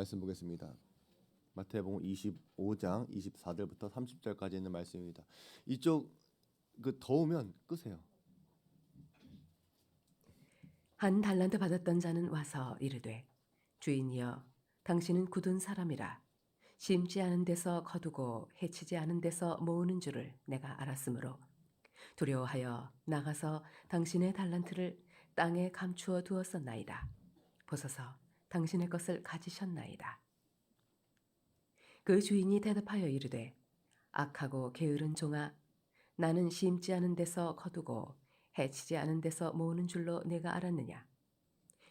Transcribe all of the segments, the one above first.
말씀 보겠습니다. 마태복음 25장 24절부터 30절까지 있는 말씀입니다. 이쪽 더우면 끄세요. 한 달란트 받았던 자는 와서 이르되 주인이여 당신은 굳은 사람이라 심지 않은 데서 거두고 해치지 않은 데서 모으는 줄을 내가 알았으므로 두려워하여 나가서 당신의 달란트를 땅에 감추어 두었었나이다. 보소서 당신의 것을 가지셨나이다. 그 주인이 대답하여 이르되 악하고 게으른 종아 나는 심지 않은 데서 거두고 해치지 않은 데서 모으는 줄로 내가 알았느냐.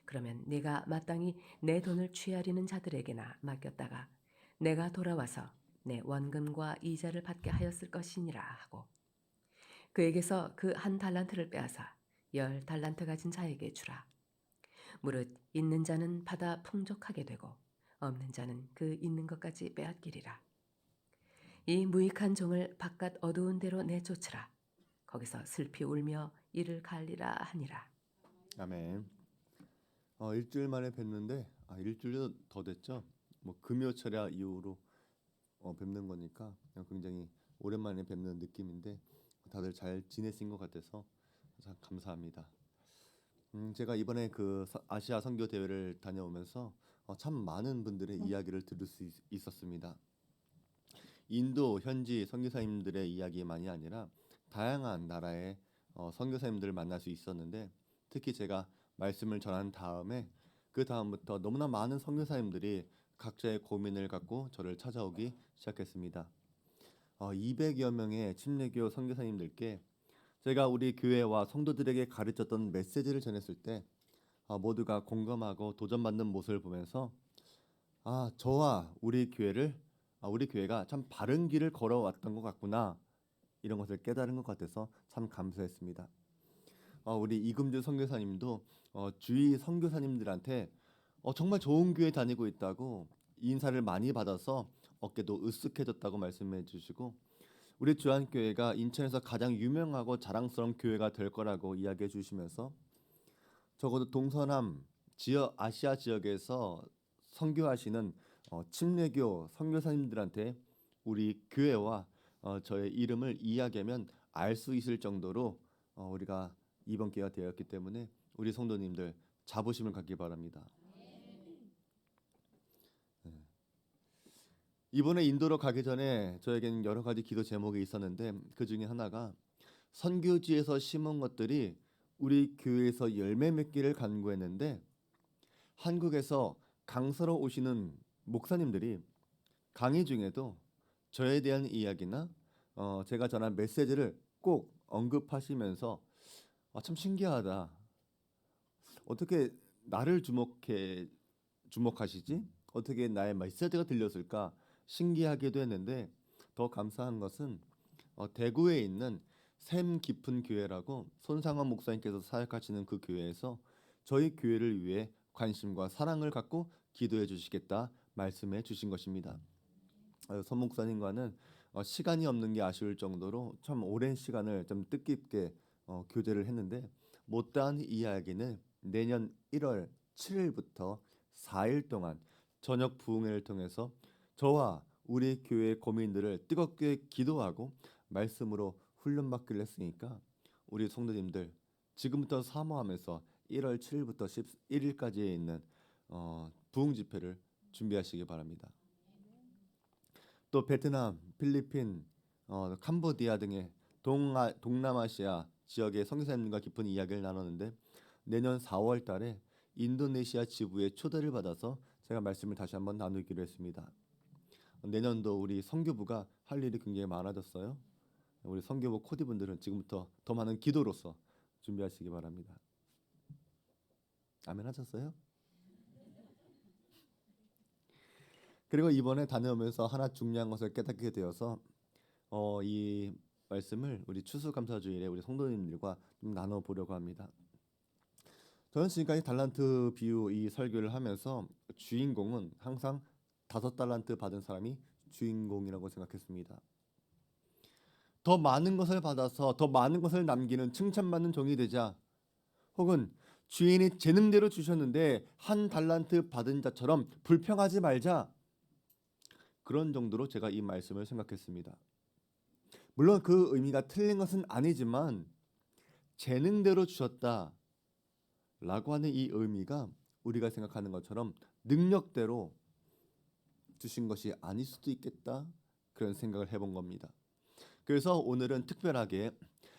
그러면 내가 마땅히 내 돈을 취하리는 자들에게나 맡겼다가 내가 돌아와서 내 원금과 이자를 받게 하였을 것이니라 하고 그에게서 그 한 달란트를 빼앗아 10달란트 가진 자에게 주라. 무릇 있는 자는 받아 풍족하게 되고 없는 자는 그 있는 것까지 빼앗기리라. 이 무익한 종을 바깥 어두운 데로 내쫓으라. 거기서 슬피 울며 이를 갈리라 하니라. 아멘. 일주일 만에 뵙는데 일주일도 더 됐죠. 금요철야 이후로 뵙는 거니까 굉장히 오랜만에 뵙는 느낌인데 다들 잘 지내신 것 같아서 참 감사합니다. 제가 이번에 아시아 선교 대회를 다녀오면서 참 많은 분들의 이야기를 들을 수 있었습니다. 인도 현지 선교사님들의 이야기만이 아니라 다양한 나라의 선교사님들을 만날 수 있었는데 특히 제가 말씀을 전한 다음에 그 다음부터 너무나 많은 선교사님들이 각자의 고민을 갖고 저를 찾아오기 시작했습니다. 200여 명의 침례교 선교사님들께 제가 우리 교회와 성도들에게 가르쳤던 메시지를 전했을 때 모두가 공감하고 도전받는 모습을 보면서 저와 우리 교회가 참 바른 길을 걸어왔던 것 같구나 이런 것을 깨달은 것 같아서 참 감사했습니다. 우리 이금주 선교사님도 주위 선교사님들한테 정말 좋은 교회 다니고 있다고 인사를 많이 받아서 어깨도 으쓱해졌다고 말씀해 주시고 우리 주한교회가 인천에서 가장 유명하고 자랑스러운 교회가 될 거라고 이야기해 주시면서 적어도 동서남 지역 아시아 지역에서 선교하시는 침례교 선교사님들한테 우리 교회와 저의 이름을 이야기하면 알 수 있을 정도로 우리가 이번 기회가 되었기 때문에 우리 성도님들 자부심을 갖기 바랍니다. 이번에 인도로 가기 전에 저에게는 여러 가지 기도 제목이 있었는데 그 중에 하나가 선교지에서 심은 것들이 우리 교회에서 열매 맺기를 간구했는데 한국에서 강사로 오시는 목사님들이 강의 중에도 저에 대한 이야기나 제가 전한 메시지를 꼭 언급하시면서 참 신기하다. 어떻게 나를 주목하시지? 어떻게 나의 메시지가 들렸을까? 신기하기도 했는데 더 감사한 것은 대구에 있는 샘 깊은 교회라고 손상원 목사님께서 사역하시는 그 교회에서 저희 교회를 위해 관심과 사랑을 갖고 기도해 주시겠다 말씀해 주신 것입니다. 선 목사님과는 시간이 없는 게 아쉬울 정도로 참 오랜 시간을 좀 뜻깊게 교제를 했는데 못다한 이야기는 내년 1월 7일부터 4일 동안 저녁 부흥회를 통해서 저와 우리 교회의 고민들을 뜨겁게 기도하고 말씀으로 훈련받기를 했으니까 우리 성도님들 지금부터 사모하면서 1월 7일부터 11일까지에 있는 부흥 집회를 준비하시기 바랍니다. 또 베트남, 필리핀, 캄보디아 등의 동남아시아 지역의 선교사님들과 깊은 이야기를 나눴는데 내년 4월 달에 인도네시아 지부의 초대를 받아서 제가 말씀을 다시 한번 나누기로 했습니다. 내년도 우리 선교부가 할 일이 굉장히 많아졌어요. 우리 선교부 코디분들은 지금부터 더 많은 기도로서 준비하시기 바랍니다. 아멘 하셨어요? 그리고 이번에 다녀오면서 하나 중요한 것을 깨닫게 되어서 이 말씀을 우리 추수감사주일에 우리 성도님들과 좀 나눠보려고 합니다. 저는 지금까지 달란트 비유 이 설교를 하면서 주인공은 항상 5달란트 받은 사람이 주인공이라고 생각했습니다. 더 많은 것을 받아서 더 많은 것을 남기는 칭찬받는 종이 되자 혹은 주인이 재능대로 주셨는데 한 달란트 받은 자처럼 불평하지 말자. 그런 정도로 제가 이 말씀을 생각했습니다. 물론 그 의미가 틀린 것은 아니지만 재능대로 주셨다라고 하는 이 의미가 우리가 생각하는 것처럼 능력대로 주신 것이 아닐 수도 있겠다, 그런 생각을 해본 겁니다. 그래서 오늘은 특별하게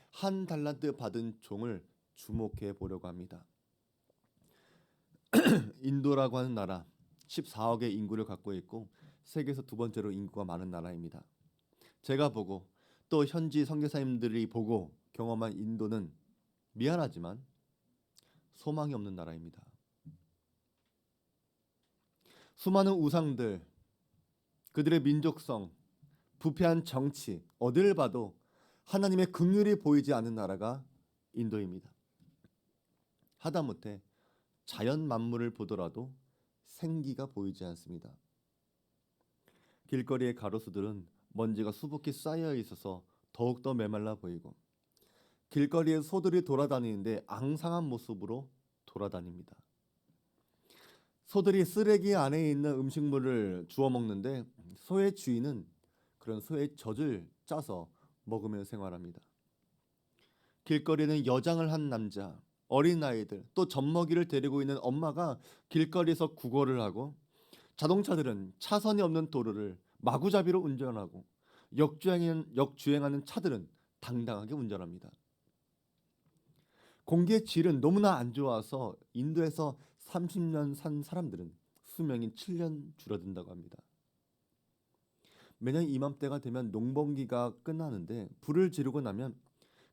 한 달란트 받은 종을 주목해 보려고 합니다. 인도라고 하는 나라 14억의 인구를 갖고 있고 세계에서 두 번째로 인구가 많은 나라입니다. 제가 보고 또 현지 선교사님들이 보고 경험한 인도는 미안하지만 소망이 없는 나라입니다. 수많은 우상들, 그들의 민족성, 부패한 정치, 어디를 봐도 하나님의 긍휼이 보이지 않는 나라가 인도입니다. 하다못해 자연 만물을 보더라도 생기가 보이지 않습니다. 길거리의 가로수들은 먼지가 수북히 쌓여 있어서 더욱더 메말라 보이고, 길거리에 소들이 돌아다니는데 앙상한 모습으로 돌아다닙니다. 소들이 쓰레기 안에 있는 음식물을 주워 먹는데 소의 주인은 그런 소의 젖을 짜서 먹으며 생활합니다. 길거리는 여장을 한 남자, 어린아이들, 또 젖먹이를 데리고 있는 엄마가 길거리에서 구걸을 하고, 자동차들은 차선이 없는 도로를 마구잡이로 운전하고, 역주행하는 차들은 당당하게 운전합니다. 공기의 질은 너무나 안 좋아서 인도에서 30년 산 사람들은 수명이 7년 줄어든다고 합니다. 매년 이맘때가 되면 농번기가 끝나는데 불을 지르고 나면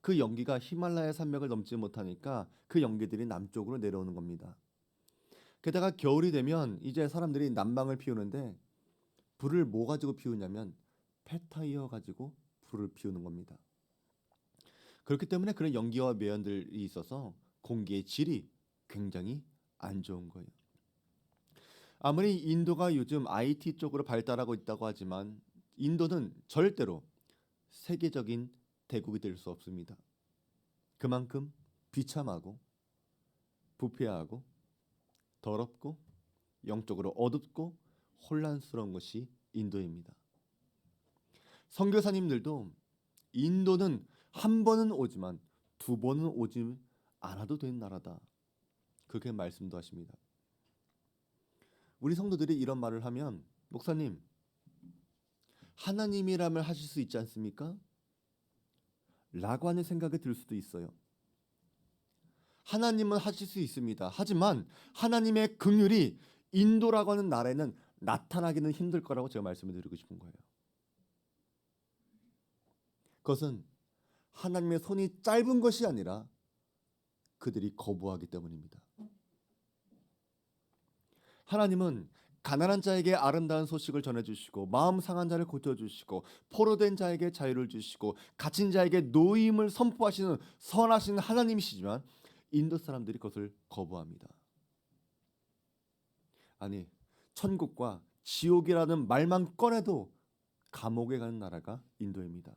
그 연기가 히말라야 산맥을 넘지 못하니까 그 연기들이 남쪽으로 내려오는 겁니다. 게다가 겨울이 되면 이제 사람들이 난방을 피우는데 불을 뭐 가지고 피우냐면 폐타이어 가지고 불을 피우는 겁니다. 그렇기 때문에 그런 연기와 매연들이 있어서 공기의 질이 굉장히 안 좋은 거예요. 아무리 인도가 요즘 IT 쪽으로 발달하고 있다고 하지만 인도는 절대로 세계적인 대국이 될 수 없습니다. 그만큼 비참하고 부패하고 더럽고 영적으로 어둡고 혼란스러운 것이 인도입니다. 선교사님들도 인도는 한 번은 오지만 두 번은 오지 않아도 되는 나라다, 그렇게 말씀도 하십니다. 우리 성도들이 이런 말을 하면, 목사님, 하나님이라면 하실 수 있지 않습니까? 라고 하는 생각이 들 수도 있어요. 하나님은 하실 수 있습니다. 하지만 하나님의 긍휼이 인도라고 하는 나라에는 나타나기는 힘들 거라고 제가 말씀을 드리고 싶은 거예요. 그것은 하나님의 손이 짧은 것이 아니라 그들이 거부하기 때문입니다. 하나님은 가난한 자에게 아름다운 소식을 전해주시고, 마음 상한 자를 고쳐주시고, 포로된 자에게 자유를 주시고, 갇힌 자에게 노임을 선포하시는 선하신 하나님이시지만 인도 사람들이 그것을 거부합니다. 아니, 천국과 지옥이라는 말만 꺼내도 감옥에 가는 나라가 인도입니다.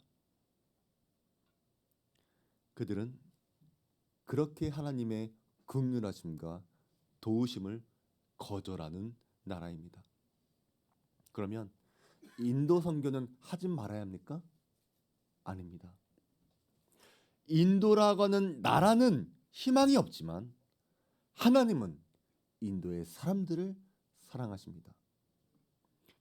그들은 그렇게 하나님의 긍휼하심과 도우심을 거절하는 나라입니다. 그러면 인도 선교는 하지 말아야 합니까? 아닙니다. 인도라고 하는 나라는 희망이 없지만 하나님은 인도의 사람들을 사랑하십니다.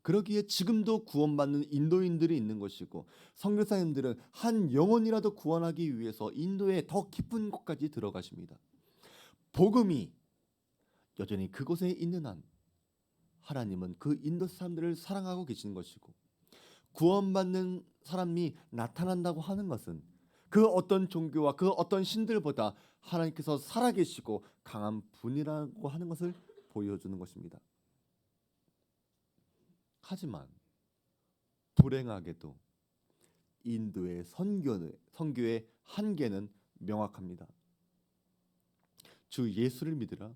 그러기에 지금도 구원받는 인도인들이 있는 것이고, 선교사님들은 한 영혼이라도 구원하기 위해서 인도의 더 깊은 곳까지 들어가십니다. 복음이 여전히 그곳에 있는 한 하나님은 그 인도 사람들을 사랑하고 계시는 것이고, 구원받는 사람이 나타난다고 하는 것은 그 어떤 종교와 그 어떤 신들보다 하나님께서 살아계시고 강한 분이라고 하는 것을 보여주는 것입니다. 하지만 불행하게도 인도의 선교의 한계는 명확합니다. 주 예수를 믿으라,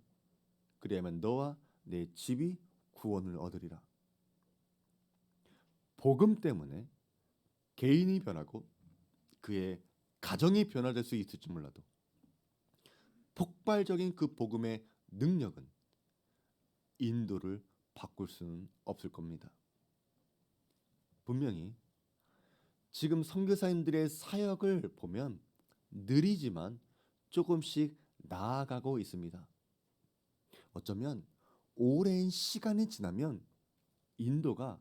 그리하면 너와 내 집이 구원을 얻으리라. 복음 때문에 개인이 변하고 그의 가정이 변화될 수 있을지 몰라도 폭발적인 그 복음의 능력은 인도를 바꿀 수는 없을 겁니다. 분명히 지금 선교사님들의 사역을 보면 느리지만 조금씩 나아가고 있습니다. 어쩌면 오랜 시간이 지나면 인도가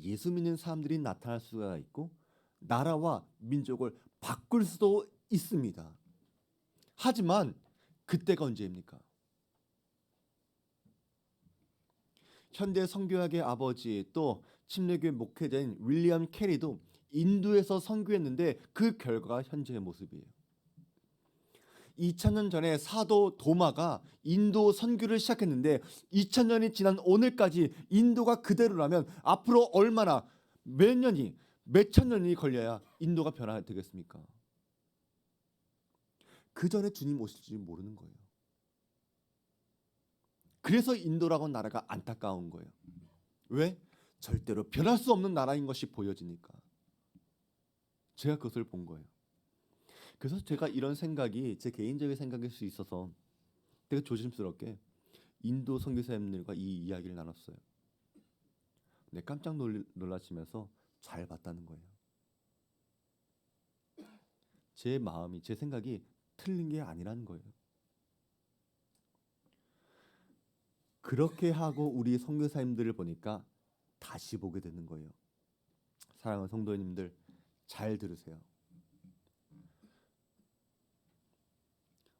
예수 믿는 사람들이 나타날 수가 있고 나라와 민족을 바꿀 수도 있습니다. 하지만 그때가 언제입니까? 현대 선교학의 아버지 또 침례교회 목회자인 윌리엄 캐리도 인도에서 선교했는데 그 결과가 현재의 모습이에요. 2000년 전에 사도 도마가 인도 선교를 시작했는데 2000년이 지난 오늘까지 인도가 그대로라면 앞으로 얼마나 몇천 년이 걸려야 인도가 변화되겠습니까? 그 전에 주님 오실지 모르는 거예요. 그래서 인도라고 나라가 안타까운 거예요. 왜? 절대로 변할 수 없는 나라인 것이 보여지니까. 제가 그것을 본 거예요. 그래서 제가 이런 생각이 제 개인적인 생각일 수 있어서 되게 조심스럽게 인도 선교사님들과 이 이야기를 나눴어요. 근데 깜짝 놀라시면서 잘 봤다는 거예요. 제 마음이, 제 생각이 틀린 게 아니라는 거예요. 그렇게 하고 우리 선교사님들을 보니까 다시 보게 되는 거예요. 사랑하는 성도님들 잘 들으세요.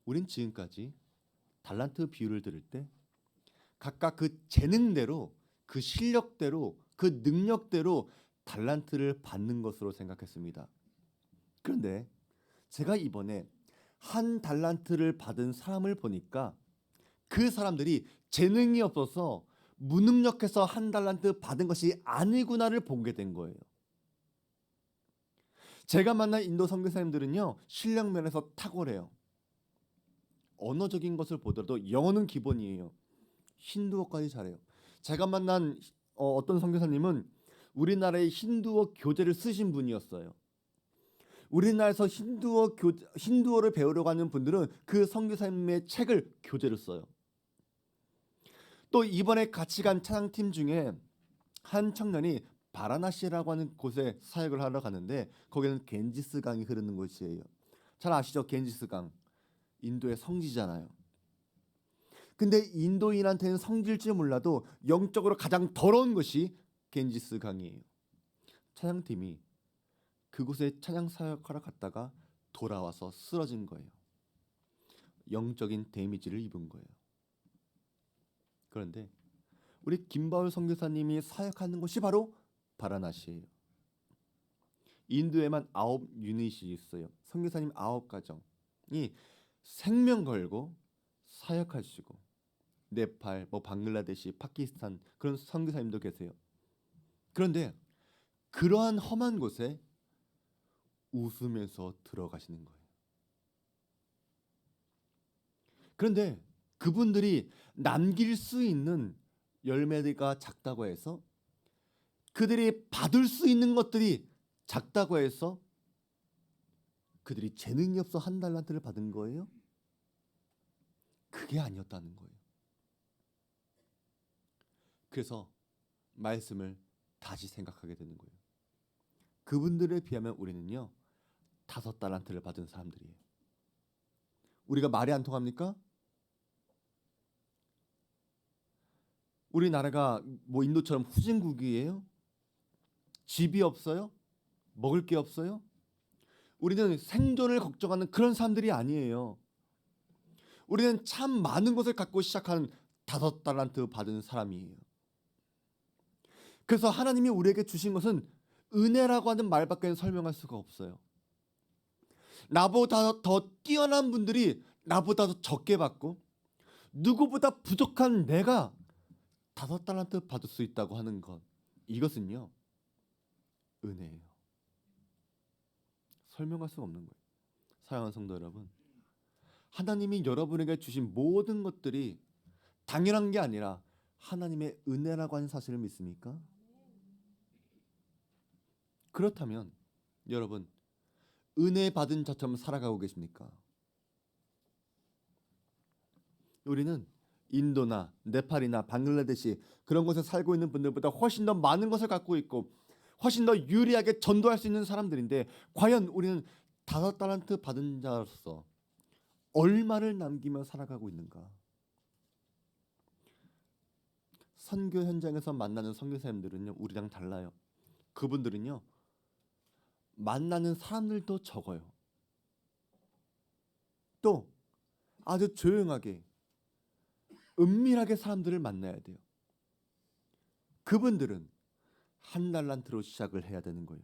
우린 지금까지 달란트 비유를 들을 때 각각 그 재능대로, 그 실력대로, 그 능력대로 달란트를 받는 것으로 생각했습니다. 그런데 제가 이번에 한 달란트를 받은 사람을 보니까 그 사람들이 재능이 없어서 무능력해서 한 달란트 받은 것이 아니구나를 보게 된 거예요. 제가 만난 인도 선교사님들은요, 실력 면에서 탁월해요. 언어적인 것을 보더라도 영어는 기본이에요. 힌두어까지 잘해요. 제가 만난 어떤 선교사님은 우리나라의 힌두어 교재를 쓰신 분이었어요. 우리나라에서 힌두어를 배우려고 하는 분들은 그 선교사님의 책을 교재로 써요. 또 이번에 같이 간 찬양팀 중에 한 청년이 바라나시라고 하는 곳에 사역을 하러 가는데 거기는 겐지스 강이 흐르는 곳이에요. 잘 아시죠? 겐지스 강. 인도의 성지잖아요. 근데 인도인한테는 성지일지 몰라도 영적으로 가장 더러운 것이 겐지스 강이에요. 찬양팀이 그곳에 찬양 사역하러 갔다가 돌아와서 쓰러진 거예요. 영적인 데미지를 입은 거예요. 그런데 우리 김바울 선교사님이 사역하는 곳이 바로 바라나시예요. 인도에만 9유닛이 있어요. 선교사님 9가정이 생명 걸고 사역하시고 네팔, 방글라데시, 파키스탄 그런 선교사님도 계세요. 그런데 그러한 험한 곳에 웃으면서 들어가시는 거예요. 그런데 그분들이 남길 수 있는 열매가 작다고 해서 그들이 받을 수 있는 것들이 작다고 해서 그들이 재능이 없어 한 달란트를 받은 거예요? 그게 아니었다는 거예요. 그래서 말씀을 다시 생각하게 되는 거예요. 그분들에 비하면 우리는요 5달란트를 받은 사람들이에요. 우리가 말이 안 통합니까? 우리나라가 인도처럼 후진국이에요? 집이 없어요? 먹을 게 없어요? 우리는 생존을 걱정하는 그런 사람들이 아니에요. 우리는 참 많은 것을 갖고 시작한 5달란트 받은 사람이에요. 그래서 하나님이 우리에게 주신 것은 은혜라고 하는 말밖에 설명할 수가 없어요. 나보다 더 뛰어난 분들이 나보다 더 적게 받고 누구보다 부족한 내가 5달란트 받을 수 있다고 하는 것, 이것은요 은혜예요. 설명할 수 없는 거예요. 사랑하는 성도 여러분, 하나님이 여러분에게 주신 모든 것들이 당연한 게 아니라 하나님의 은혜라고 하는 사실을 믿습니까? 그렇다면 여러분 은혜 받은 자처럼 살아가고 계십니까? 우리는 인도나 네팔이나 방글라데시 그런 곳에 살고 있는 분들보다 훨씬 더 많은 것을 갖고 있고 훨씬 더 유리하게 전도할 수 있는 사람들인데 과연 우리는 5달란트 받은 자로서 얼마를 남기며 살아가고 있는가? 선교 현장에서 만나는 선교사님들은요, 우리랑 달라요. 그분들은요, 만나는 사람들도 적어요. 또 아주 조용하게 은밀하게 사람들을 만나야 돼요. 그분들은 1달란트로 시작을 해야 되는 거예요.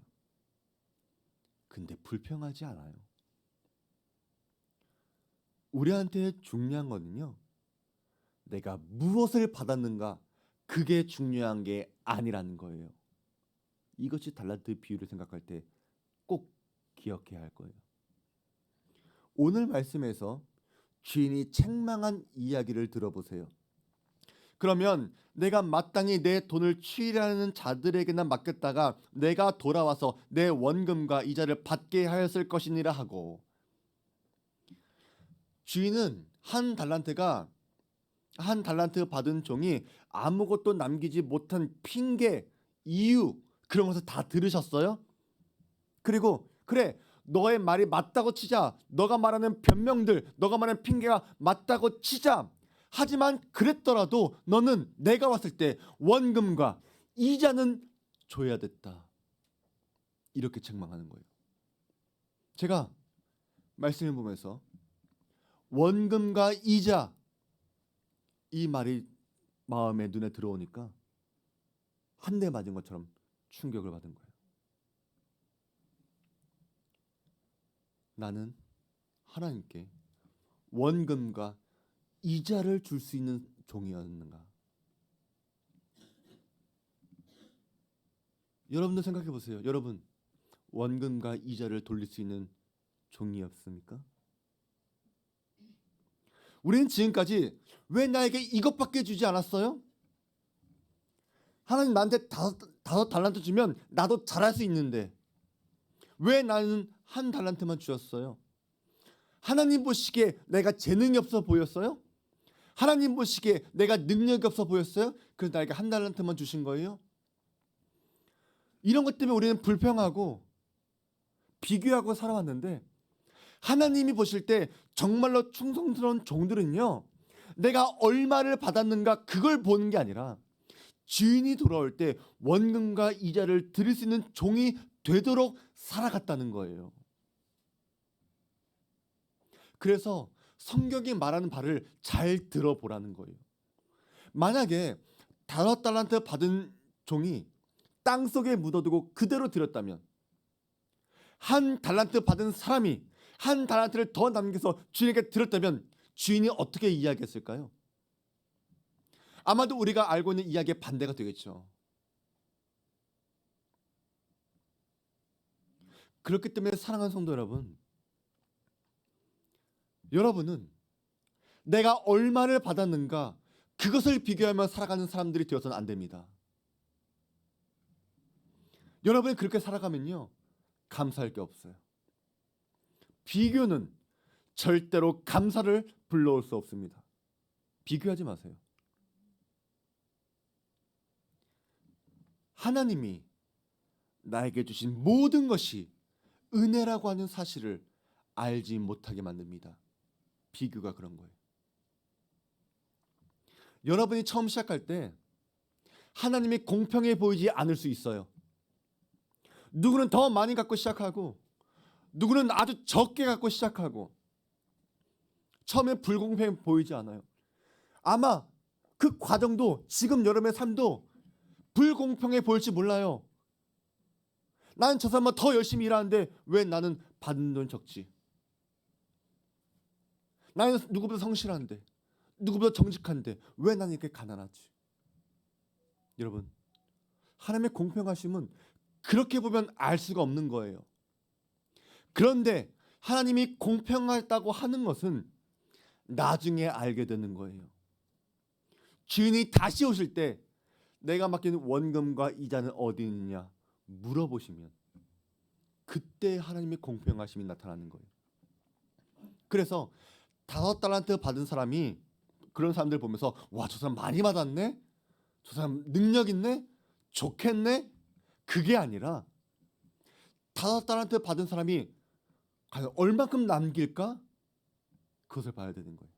근데 불평하지 않아요. 우리한테 중요한 거는요, 내가 무엇을 받았는가, 그게 중요한 게 아니라는 거예요. 이것이 달란트 비유를 생각할 때 꼭 기억해야 할 거예요. 오늘 말씀에서 주인이 책망한 이야기를 들어보세요. 그러면 내가 마땅히 내 돈을 취하는 자들에게나 맡겼다가 내가 돌아와서 내 원금과 이자를 받게 하였을 것이니라 하고, 주인은 한 달란트 받은 종이 아무것도 남기지 못한 핑계, 이유 그런 것을 다 들으셨어요? 그리고 그래, 너의 말이 맞다고 치자. 너가 말하는 변명들, 너가 말하는 핑계가 맞다고 치자. 하지만 그랬더라도 너는 내가 왔을 때 원금과 이자는 줘야 됐다. 이렇게 책망하는 거예요. 제가 말씀을 보면서 원금과 이자, 이 말이 마음에 눈에 들어오니까 한 대 맞은 것처럼 충격을 받은 거예요. 나는 하나님께 원금과 이자를 줄 수 있는 종이었는가? 여러분도 생각해 보세요. 여러분, 원금과 이자를 돌릴 수 있는 종이었습니까? 우리는 지금까지 왜 나에게 이것밖에 주지 않았어요? 하나님 나한테 다섯 달란트 주면 나도 잘할 수 있는데 왜 나는 1달란트만 주었어요? 하나님 보시기에 내가 재능이 없어 보였어요? 하나님 보시기에 내가 능력이 없어 보였어요? 그래서 나에게 1달란트만 주신 거예요? 이런 것 때문에 우리는 불평하고 비교하고 살아왔는데, 하나님이 보실 때 정말로 충성스러운 종들은요, 내가 얼마를 받았는가 그걸 보는 게 아니라 주인이 돌아올 때 원금과 이자를 드릴 수 있는 종이 되도록 살아갔다는 거예요. 그래서 성경이 말하는 바를 잘 들어보라는 거예요. 만약에 5달란트 받은 종이 땅속에 묻어두고 그대로 드렸다면, 1달란트 받은 사람이 1달란트를 더 남겨서 주인에게 드렸다면 주인이 어떻게 이야기했을까요? 아마도 우리가 알고 있는 이야기의 반대가 되겠죠. 그렇기 때문에 사랑하는 성도 여러분, 여러분은 내가 얼마를 받았는가 그것을 비교하며 살아가는 사람들이 되어서는 안 됩니다. 여러분이 그렇게 살아가면요, 감사할 게 없어요. 비교는 절대로 감사를 불러올 수 없습니다. 비교하지 마세요. 하나님이 나에게 주신 모든 것이 은혜라고 하는 사실을 알지 못하게 만듭니다. 비교가 그런 거예요. 여러분이 처음 시작할 때 하나님이 공평해 보이지 않을 수 있어요. 누구는 더 많이 갖고 시작하고 누구는 아주 적게 갖고 시작하고 처음에 불공평해 보이지 않아요. 아마 그 과정도 지금 여러분의 삶도 불공평해 보일지 몰라요. 나는 저 사람보다 더 열심히 일하는데 왜 나는 받는 돈 적지? 나는 누구보다 성실한데, 누구보다 정직한데 왜 나는 이렇게 가난하지? 여러분, 하나님의 공평하심은 그렇게 보면 알 수가 없는 거예요. 그런데 하나님이 공평하다고 하는 것은 나중에 알게 되는 거예요. 주인이 다시 오실 때 내가 맡긴 원금과 이자는 어디 있느냐 물어보시면 그때 하나님의 공평하심이 나타나는 거예요. 그래서 5달란트 받은 사람이 그런 사람들 보면서 와, 저 사람 많이 받았네, 저 사람 능력 있네, 좋겠네, 그게 아니라 5달란트 받은 사람이 과연 얼마큼 남길까, 그것을 봐야 되는 거예요.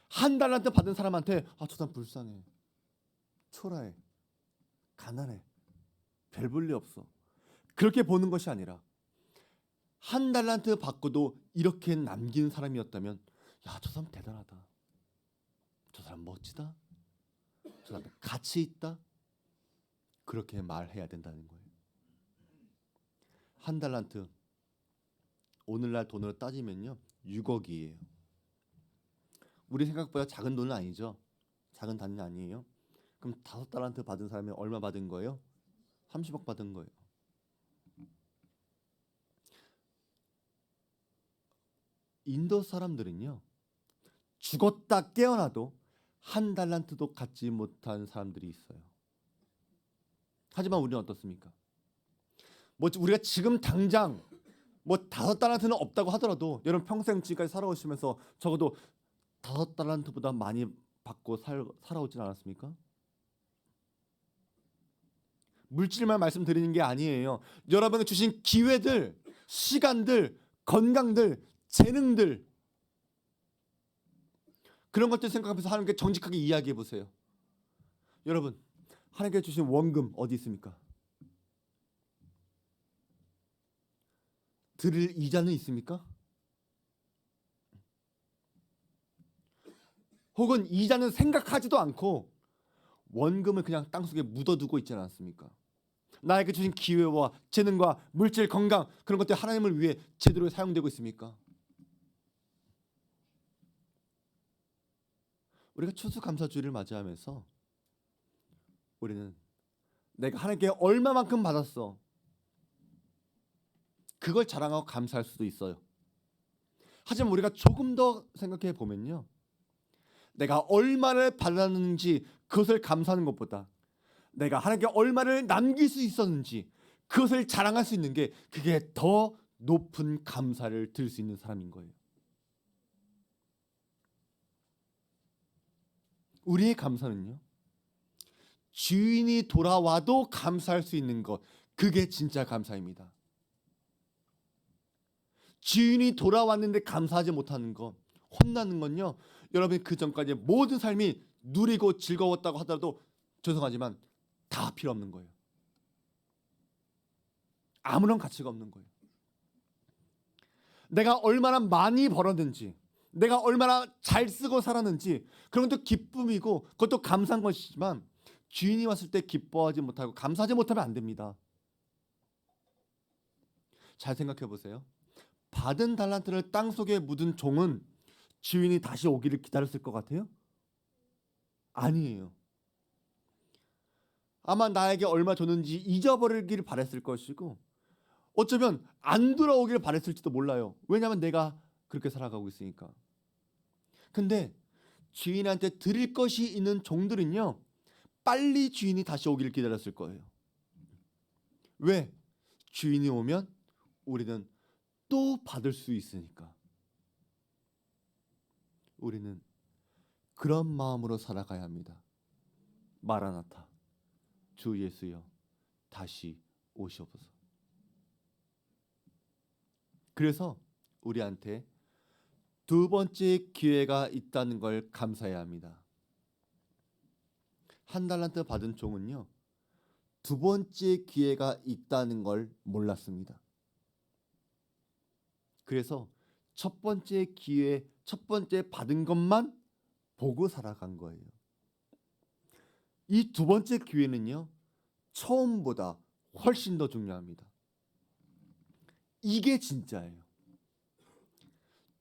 1달란트 받은 사람한테 저 사람 불쌍해, 초라해, 가난해, 별 볼 일 없어, 그렇게 보는 것이 아니라 1달란트 받고도 이렇게 남긴 사람이었다면 야, 저 사람 대단하다, 저 사람 멋지다, 저 사람 가치 있다, 그렇게 말해야 된다는 거예요. 1달란트 오늘날 돈으로 따지면요 6억이에요. 우리 생각보다 작은 돈은 아니죠. 작은 단위 아니에요. 그럼 5달란트 받은 사람이 얼마 받은 거예요? 30억 받은 거예요. 인도 사람들은요 죽었다 깨어나도 1달란트도 갖지 못한 사람들이 있어요. 하지만 우리는 어떻습니까? 뭐 우리가 지금 당장 뭐 5달란트는 없다고 하더라도 여러분 평생 지금까지 살아오시면서 적어도 5달란트보다 많이 받고 살아오진 않았습니까? 물질만 말씀드리는 게 아니에요. 여러분이 주신 기회들, 시간들, 건강들, 재능들, 그런 것들 생각하면서 하나님께 정직하게 이야기해 보세요. 여러분, 하나님께 주신 원금 어디 있습니까? 드릴 이자는 있습니까? 혹은 이자는 생각하지도 않고 원금을 그냥 땅속에 묻어두고 있지 않습니까? 나에게 주신 기회와 재능과 물질, 건강, 그런 것들 하나님을 위해 제대로 사용되고 있습니까? 우리가 추수감사주일을 맞이하면서 우리는 내가 하나님께 얼마만큼 받았어, 그걸 자랑하고 감사할 수도 있어요. 하지만 우리가 조금 더 생각해 보면요, 내가 얼마를 받았는지 그것을 감사하는 것보다 내가 하나님께 얼마를 남길 수 있었는지 그것을 자랑할 수 있는 게, 그게 더 높은 감사를 드릴 수 있는 사람인 거예요. 우리의 감사는요, 주인이 돌아와도 감사할 수 있는 것, 그게 진짜 감사입니다. 주인이 돌아왔는데 감사하지 못하는 것, 혼나는 건요, 여러분이 그 전까지 모든 삶이 누리고 즐거웠다고 하더라도 죄송하지만 다 필요 없는 거예요. 아무런 가치가 없는 거예요. 내가 얼마나 많이 벌었는지, 내가 얼마나 잘 쓰고 살았는지, 그런 것도 기쁨이고 그것도 감사한 것이지만 주인이 왔을 때 기뻐하지 못하고 감사하지 못하면 안 됩니다. 잘 생각해 보세요. 받은 달란트를 땅속에 묻은 종은 주인이 다시 오기를 기다렸을 것 같아요? 아니에요. 아마 나에게 얼마 줬는지 잊어버리기를 바랬을 것이고, 어쩌면 안 돌아오기를 바랬을지도 몰라요. 왜냐하면 내가 그렇게 살아가고 있으니까. 근데 주인한테 드릴 것이 있는 종들은요, 빨리 주인이 다시 오기를 기다렸을 거예요. 왜? 주인이 오면 우리는 또 받을 수 있으니까. 우리는 그런 마음으로 살아가야 합니다. 마라나타, 주 예수여 다시 오시옵소서. 그래서 우리한테 두 번째 기회가 있다는 걸 감사해야 합니다. 1달란트 받은 종은요, 두 번째 기회가 있다는 걸 몰랐습니다. 그래서 첫 번째 기회, 첫 번째 받은 것만 보고 살아간 거예요. 이 두 번째 기회는요, 처음보다 훨씬 더 중요합니다. 이게 진짜예요.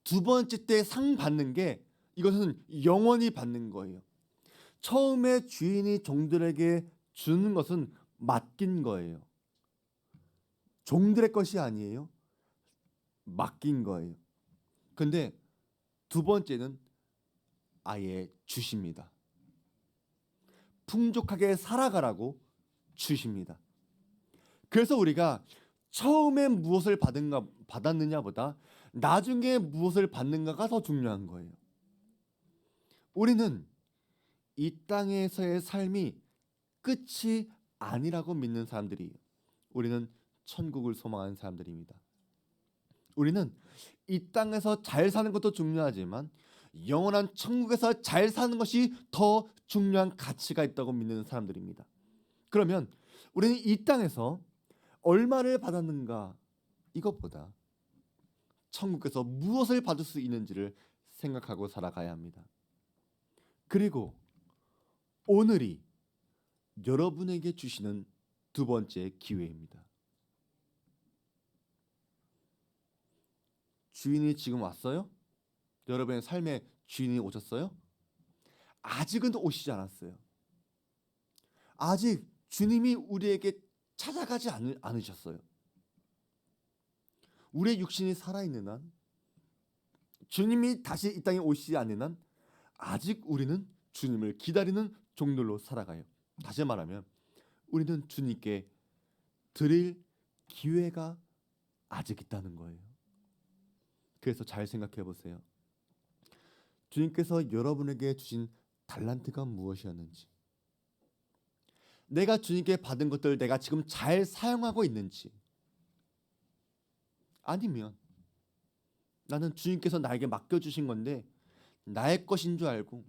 두 번째 때 상 받는 게, 이것은 영원히 받는 거예요. 처음에 주인이 종들에게 주는 것은 맡긴 거예요. 종들의 것이 아니에요. 맡긴 거예요. 근데 두 번째는 아예 주십니다. 풍족하게 살아가라고 주십니다. 그래서 우리가 처음에 무엇을 받았느냐보다 나중에 무엇을 받는가가 더 중요한 거예요. 우리는 이 땅에서의 삶이 끝이 아니라고 믿는 사람들이에요. 우리는 천국을 소망하는 사람들입니다. 우리는 이 땅에서 잘 사는 것도 중요하지만 영원한 천국에서 잘 사는 것이 더 중요한 가치가 있다고 믿는 사람들입니다. 그러면 우리는 이 땅에서 얼마를 받았는가 이것보다 천국에서 무엇을 받을 수 있는지를 생각하고 살아가야 합니다. 그리고 오늘이 여러분에게 주시는 두 번째 기회입니다. 주인이 지금 왔어요? 여러분의 삶에 주인이 오셨어요? 아직은 오시지 않았어요. 아직 주님이 우리에게 찾아가지 않으셨어요. 우리의 육신이 살아있는 한, 주님이 다시 이 땅에 오시지 않는 한 아직 우리는 주님을 기다리는 종들로 살아가요. 다시 말하면 우리는 주님께 드릴 기회가 아직 있다는 거예요. 그래서 잘 생각해 보세요. 주님께서 여러분에게 주신 달란트가 무엇이었는지, 내가 주님께 받은 것들 내가 지금 잘 사용하고 있는지, 아니면 나는 주님께서 나에게 맡겨주신 건데 나의 것인 줄 알고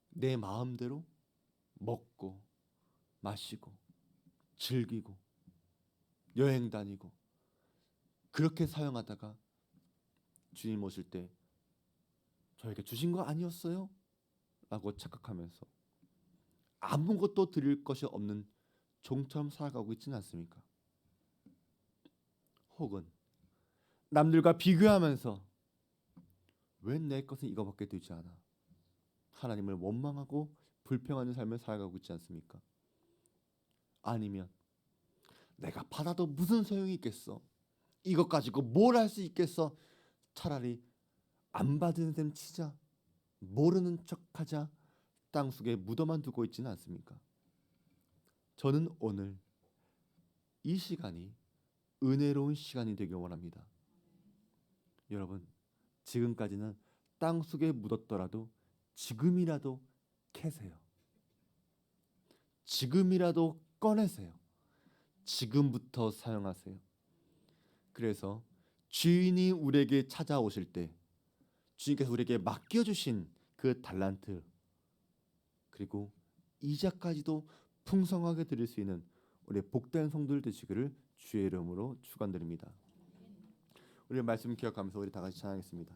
내 마음대로 먹고 마시고 즐기고 여행 다니고 그렇게 사용하다가 주님 오실 때 저에게 주신 거 아니었어요? 라고 착각하면서 아무것도 드릴 것이 없는 종처럼 살아가고 있지는 않습니까? 혹은 남들과 비교하면서 왜 내 것은 이거밖에 되지 않아? 하나님을 원망하고 불평하는 삶을 살아가고 있지 않습니까? 아니면 내가 받아도 무슨 소용이 있겠어? 이것 가지고 뭘 할 수 있겠어? 차라리 안 받은 셈 치자, 모르는 척하자, 땅속에 묻어만 두고 있지는 않습니까? 저는 오늘 이 시간이 은혜로운 시간이 되길 원합니다. 여러분, 지금까지는 땅속에 묻었더라도 지금이라도 캐세요. 지금이라도 꺼내세요. 지금부터 사용하세요. 그래서 주인이 우리에게 찾아오실 때 주님께서 우리에게 맡겨주신 그 달란트 그리고 이자까지도 풍성하게 드릴 수 있는 우리 복된 성도들 되시기를 주의 이름으로 축원드립니다. 우리 말씀 기억하면서 우리 다 같이 찬양하겠습니다.